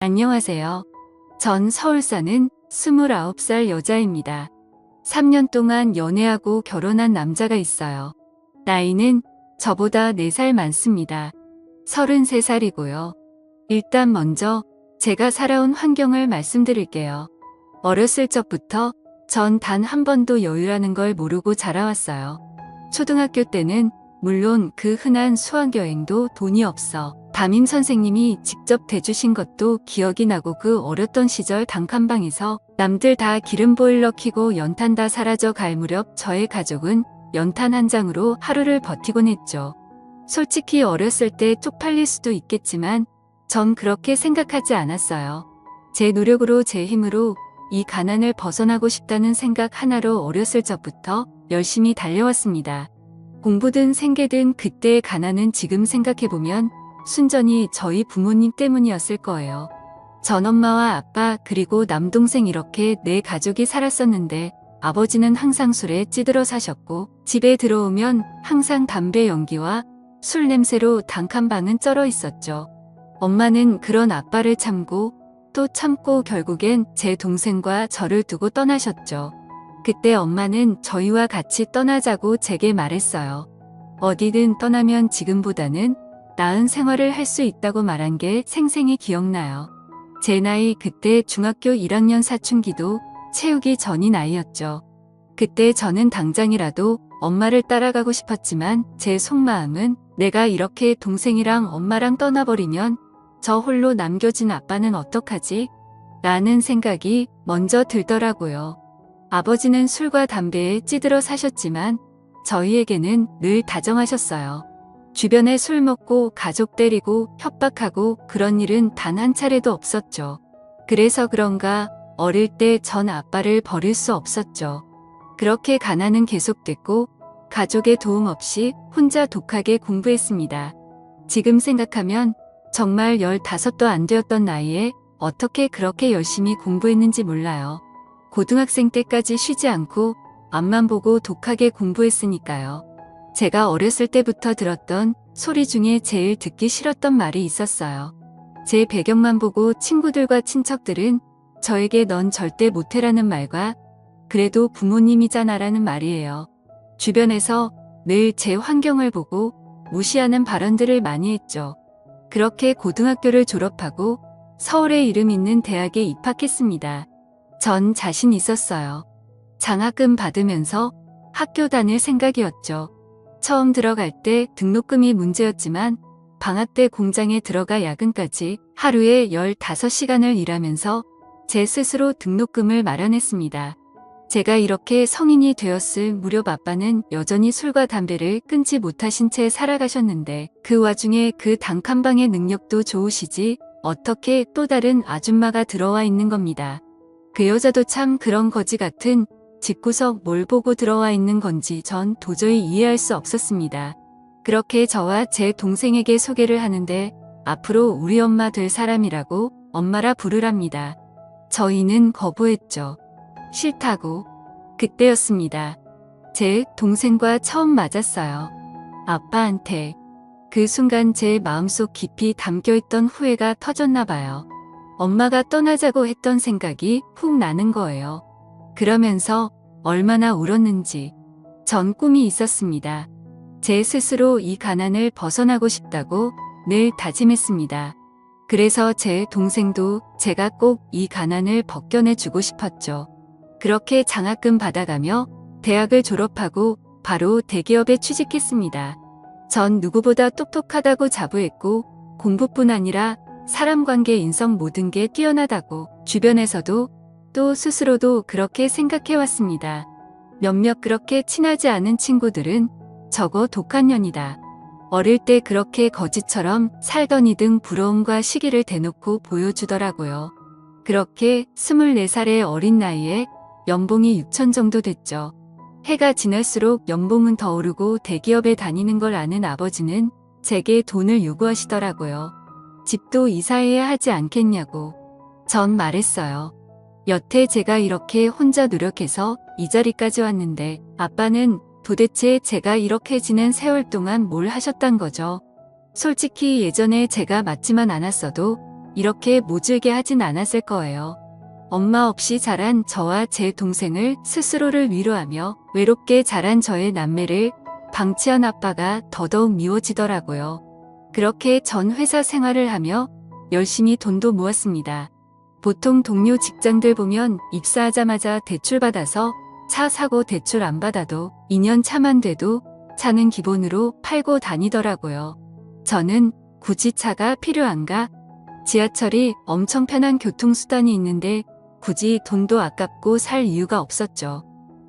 안녕하세요. 전 서울 사는 29살 여자입니다. 3년 동안 연애하고 결혼한 남자가 있어요. 나이는 저보다 4살 많습니다. 33살이고요. 일단 먼저 제가 살아온 환경을 말씀드릴게요. 어렸을 적부터 전 단 한 번도 여유라는 걸 모르고 자라왔어요. 초등학교 때는 물론 그 흔한 수학여행도 돈이 없어 담임 선생님이 직접 대주신 것도 기억이 나고, 그 어렸던 시절 단칸방에서 남들 다 기름 보일러 켜고 연탄 다 사라져 갈 무렵 저의 가족은 연탄 한 장으로 하루를 버티곤 했죠. 솔직히 어렸을 때 쪽팔릴 수도 있겠지만 전 그렇게 생각하지 않았어요. 제 노력으로, 제 힘으로 이 가난을 벗어나고 싶다는 생각 하나로 어렸을 적부터 열심히 달려왔습니다. 공부든 생계든 그때의 가난은 지금 생각해보면 순전히 저희 부모님 때문이었을 거예요. 전 엄마와 아빠 그리고 남동생 이렇게 4가족이 살았었는데, 아버지는 항상 술에 찌들어 사셨고 집에 들어오면 항상 담배 연기와 술 냄새로 단칸방은 쩔어 있었죠. 엄마는 그런 아빠를 참고 또 참고 결국엔 제 동생과 저를 두고 떠나셨죠. 그때 엄마는 저희와 같이 떠나자고 제게 말했어요. 어디든 떠나면 지금보다는 나은 생활을 할 수 있다고 말한 게 생생히 기억나요. 제 나이 그때 중학교 1학년 사춘기도 채우기 전인 나이였죠. 그때 저는 당장이라도 엄마를 따라가고 싶었지만 제 속마음은 내가 이렇게 동생이랑 엄마랑 떠나버리면 저 홀로 남겨진 아빠는 어떡하지? 라는 생각이 먼저 들더라고요. 아버지는 술과 담배에 찌들어 사셨지만 저희에게는 늘 다정하셨어요. 주변에 술 먹고 가족 때리고 협박하고 그런 일은 단 한 차례도 없었죠. 그래서 그런가 어릴 때 전 아빠를 버릴 수 없었죠. 그렇게 가난은 계속됐고 가족의 도움 없이 혼자 독하게 공부했습니다. 지금 생각하면 정말 15도 안 되었던 나이에 어떻게 그렇게 열심히 공부했는지 몰라요. 고등학생 때까지 쉬지 않고 앞만 보고 독하게 공부했으니까요. 제가 어렸을 때부터 들었던 소리 중에 제일 듣기 싫었던 말이 있었어요. 제 배경만 보고 친구들과 친척들은 저에게 넌 절대 못해라는 말과 그래도 부모님이잖아라는 말이에요. 주변에서 늘 제 환경을 보고 무시하는 발언들을 많이 했죠. 그렇게 고등학교를 졸업하고 서울에 이름 있는 대학에 입학했습니다. 전 자신 있었어요. 장학금 받으면서 학교 다닐 생각이었죠. 처음 들어갈 때 등록금이 문제였지만 방학 때 공장에 들어가 야근까지 하루에 15시간을 일하면서 제 스스로 등록금을 마련했습니다. 제가 이렇게 성인이 되었을 무렵 아빠는 여전히 술과 담배를 끊지 못하신 채 살아가셨는데, 그 와중에 그 단칸방의 능력도 좋으시지 어떻게 또 다른 아줌마가 들어와 있는 겁니다. 그 여자도 참 그런 거지 같은 집구석 뭘 보고 들어와 있는 건지 전 도저히 이해할 수 없었습니다. 그렇게 저와 제 동생에게 소개를 하는데 앞으로 우리 엄마 될 사람이라고 엄마라 부르랍니다. 저희는 거부했죠. 싫다고. 그때였습니다. 제 동생과 처음 맞았어요. 아빠한테. 그 순간 제 마음속 깊이 담겨있던 후회가 터졌나 봐요. 엄마가 떠나자고 했던 생각이 훅 나는 거예요. 그러면서 얼마나 울었는지. 전 꿈이 있었습니다. 제 스스로 이 가난을 벗어나고 싶다고 늘 다짐했습니다. 그래서 제 동생도 제가 꼭 이 가난을 벗겨내주고 싶었죠. 그렇게 장학금 받아가며 대학을 졸업하고 바로 대기업에 취직했습니다. 전 누구보다 똑똑하다고 자부했고 공부뿐 아니라 사람관계, 인성 모든 게 뛰어나다고 주변에서도 또 스스로도 그렇게 생각해왔습니다. 몇몇 그렇게 친하지 않은 친구들은 저거 독한 년이다. 어릴 때 그렇게 거지처럼 살더니 등 부러움과 시기를 대놓고 보여주더라고요. 그렇게 24살의 어린 나이에 연봉이 6천 정도 됐죠. 해가 지날수록 연봉은 더 오르고 대기업에 다니는 걸 아는 아버지는 제게 돈을 요구하시더라고요. 집도 이사해야 하지 않겠냐고. 전 말했어요. 여태 제가 이렇게 혼자 노력해서 이 자리까지 왔는데 아빠는 도대체 제가 이렇게 지낸 세월 동안 뭘 하셨단 거죠? 솔직히 예전에 제가 맞지만 않았어도 이렇게 모질게 하진 않았을 거예요. 엄마 없이 자란 저와 제 동생을 스스로를 위로하며 외롭게 자란 저의 남매를 방치한 아빠가 더더욱 미워지더라고요. 그렇게 전 회사 생활을 하며 열심히 돈도 모았습니다. 보통 동료 직장들 보면 입사하자마자 대출 받아서 차 사고 대출 안 받아도 2년 차만 돼도 차는 기본으로 팔고 다니더라고요. 저는 굳이 차가 필요한가? 지하철이 엄청 편한 교통수단이 있는데 굳이 돈도 아깝고 살 이유가 없었죠.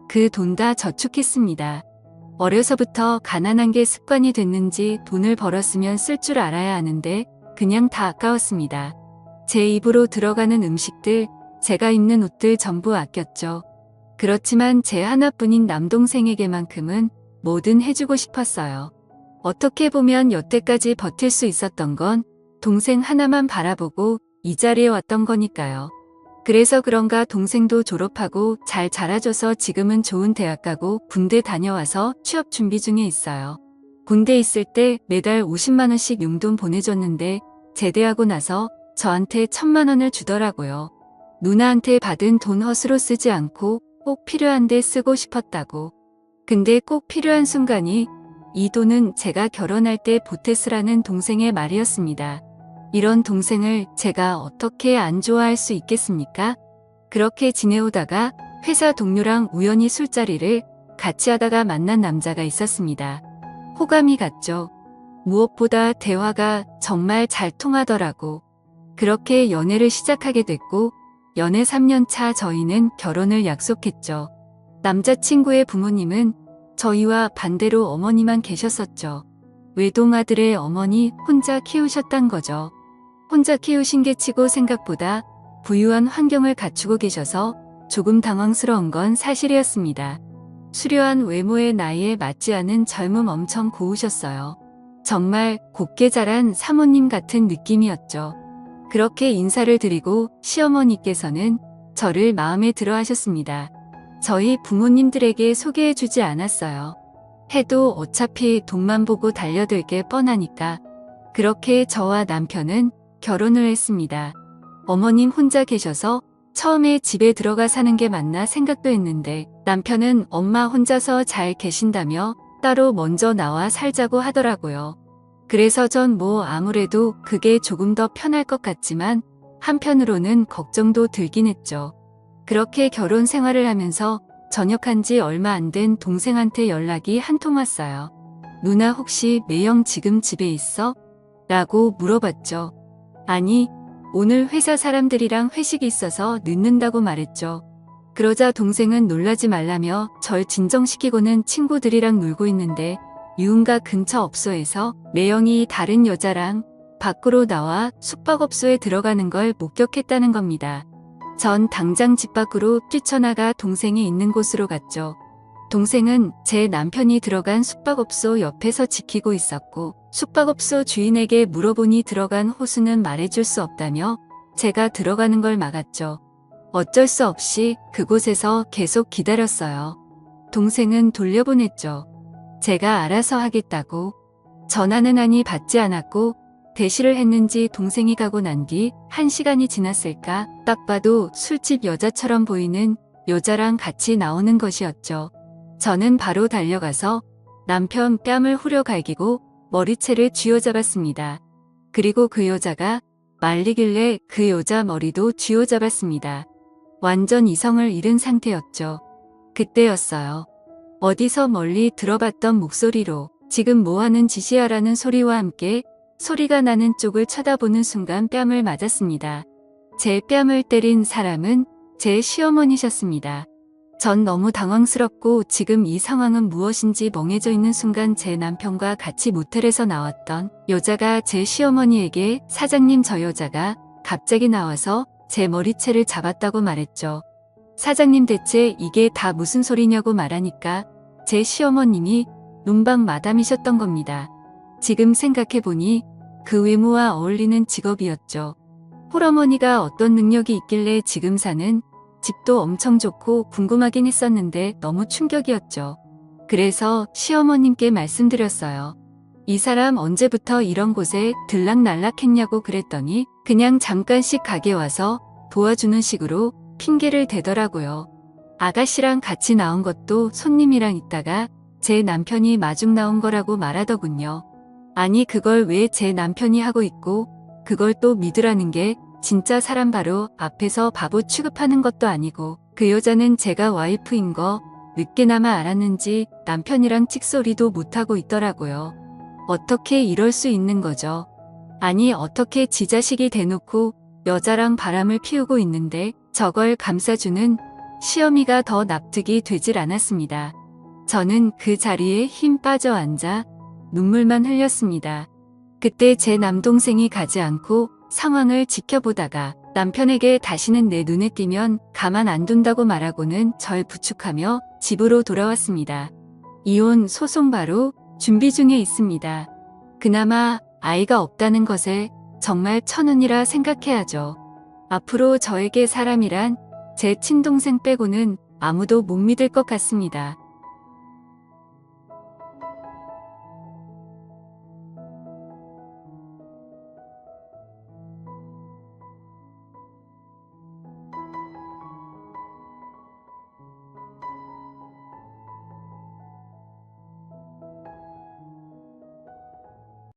그 돈 다 저축했습니다. 어려서부터 가난한 게 습관이 됐는지 돈을 벌었으면 쓸 줄 알아야 하는데 그냥 다 아까웠습니다. 제 입으로 들어가는 음식들, 제가 입는 옷들 전부 아꼈죠. 그렇지만 제 하나뿐인 남동생에게만큼은 뭐든 해주고 싶었어요. 어떻게 보면 여태까지 버틸 수 있었던 건 동생 하나만 바라보고 이 자리에 왔던 거니까요. 그래서 그런가 동생도 졸업하고 잘 자라줘서 지금은 좋은 대학 가고 군대 다녀와서 취업 준비 중에 있어요. 군대 있을 때 매달 50만 원씩 용돈 보내줬는데 제대하고 나서 저한테 1,000만 원을 주더라고요. 누나한테 받은 돈 허수로 쓰지 않고 꼭 필요한 데 쓰고 싶었다고. 근데 꼭 필요한 순간이 이 돈은 제가 결혼할 때 보태쓰라는 동생의 말이었습니다. 이런 동생을 제가 어떻게 안 좋아할 수 있겠습니까? 그렇게 지내오다가 회사 동료랑 우연히 술자리를 같이 하다가 만난 남자가 있었습니다. 호감이 갔죠. 무엇보다 대화가 정말 잘 통하더라고. 그렇게 연애를 시작하게 됐고 연애 3년 차 저희는 결혼을 약속했죠. 남자친구의 부모님은 저희와 반대로 어머니만 계셨었죠. 외동아들의 어머니 혼자 키우셨단 거죠. 혼자 키우신 게 치고 생각보다 부유한 환경을 갖추고 계셔서 조금 당황스러운 건 사실이었습니다. 수려한 외모의 나이에 맞지 않은 젊음 엄청 고우셨어요. 정말 곱게 자란 사모님 같은 느낌이었죠. 그렇게 인사를 드리고 시어머니께서는 저를 마음에 들어 하셨습니다. 저희 부모님들에게 소개해주지 않았어요. 해도 어차피 돈만 보고 달려들 게 뻔하니까. 그렇게 저와 남편은 결혼을 했습니다. 어머님 혼자 계셔서 처음에 집에 들어가 사는 게 맞나 생각도 했는데 남편은 엄마 혼자서 잘 계신다며 따로 먼저 나와 살자고 하더라고요. 그래서 전 아무래도 그게 조금 더 편할 것 같지만 한편으로는 걱정도 들긴 했죠. 그렇게 결혼 생활을 하면서 전역한 지 얼마 안 된 동생한테 연락이 한 통 왔어요. 누나 혹시 매형 지금 집에 있어? 라고 물어봤죠. 아니, 오늘 회사 사람들이랑 회식이 있어서 늦는다고 말했죠. 그러자 동생은 놀라지 말라며 절 진정시키고는 친구들이랑 놀고 있는데 유흥가 근처 업소에서 매형이 다른 여자랑 밖으로 나와 숙박업소에 들어가는 걸 목격했다는 겁니다. 전 당장 집 밖으로 뛰쳐나가 동생이 있는 곳으로 갔죠. 동생은 제 남편이 들어간 숙박업소 옆에서 지키고 있었고 숙박업소 주인에게 물어보니 들어간 호수는 말해줄 수 없다며 제가 들어가는 걸 막았죠. 어쩔 수 없이 그곳에서 계속 기다렸어요. 동생은 돌려보냈죠. 제가 알아서 하겠다고. 전화는 하니 받지 않았고 대시를 했는지 동생이 가고 난 뒤 1시간이 지났을까 딱 봐도 술집 여자처럼 보이는 여자랑 같이 나오는 것이었죠. 저는 바로 달려가서 남편 뺨을 후려 갈기고 머리채를 쥐어잡았습니다. 그리고 그 여자가 말리길래 그 여자 머리도 쥐어잡았습니다. 완전 이성을 잃은 상태였죠. 그때였어요. 어디서 멀리 들어봤던 목소리로 지금 뭐하는 짓이야라는 소리와 함께 소리가 나는 쪽을 쳐다보는 순간 뺨을 맞았습니다. 제 뺨을 때린 사람은 제 시어머니셨습니다. 전 너무 당황스럽고 지금 이 상황은 무엇인지 멍해져 있는 순간 제 남편과 같이 모텔에서 나왔던 여자가 제 시어머니에게 사장님 저 여자가 갑자기 나와서 제 머리채를 잡았다고 말했죠. 사장님 대체 이게 다 무슨 소리냐고 말하니까 제 시어머님이 눈방 마담이셨던 겁니다. 지금 생각해보니 그 외모와 어울리는 직업이었죠. 홀어머니가 어떤 능력이 있길래 지금 사는 집도 엄청 좋고 궁금하긴 했었는데 너무 충격이었죠. 그래서 시어머님께 말씀드렸어요. 이 사람 언제부터 이런 곳에 들락날락했냐고 그랬더니 그냥 잠깐씩 가게 와서 도와주는 식으로 핑계를 대더라고요. 아가씨랑 같이 나온 것도 손님이랑 있다가 제 남편이 마중 나온 거라고 말하더군요. 아니 그걸 왜 제 남편이 하고 있고 그걸 또 믿으라는 게 진짜 사람 바로 앞에서 바보 취급하는 것도 아니고 그 여자는 제가 와이프인 거 늦게나마 알았는지 남편이랑 찍소리도 못하고 있더라고요. 어떻게 이럴 수 있는 거죠? 아니 어떻게 지 자식이 대놓고 여자랑 바람을 피우고 있는데 저걸 감싸주는 시어미가 더 납득이 되질 않았습니다. 저는 그 자리에 힘 빠져 앉아 눈물만 흘렸습니다. 그때 제 남동생이 가지 않고 상황을 지켜보다가 남편에게 다시는 내 눈에 띄면 가만 안 둔다고 말하고는 절 부축하며 집으로 돌아왔습니다. 이혼 소송 바로 준비 중에 있습니다. 그나마 아이가 없다는 것에 정말 천운이라 생각해야죠. 앞으로 저에게 사람이란 제 친동생 빼고는 아무도 못 믿을 것 같습니다.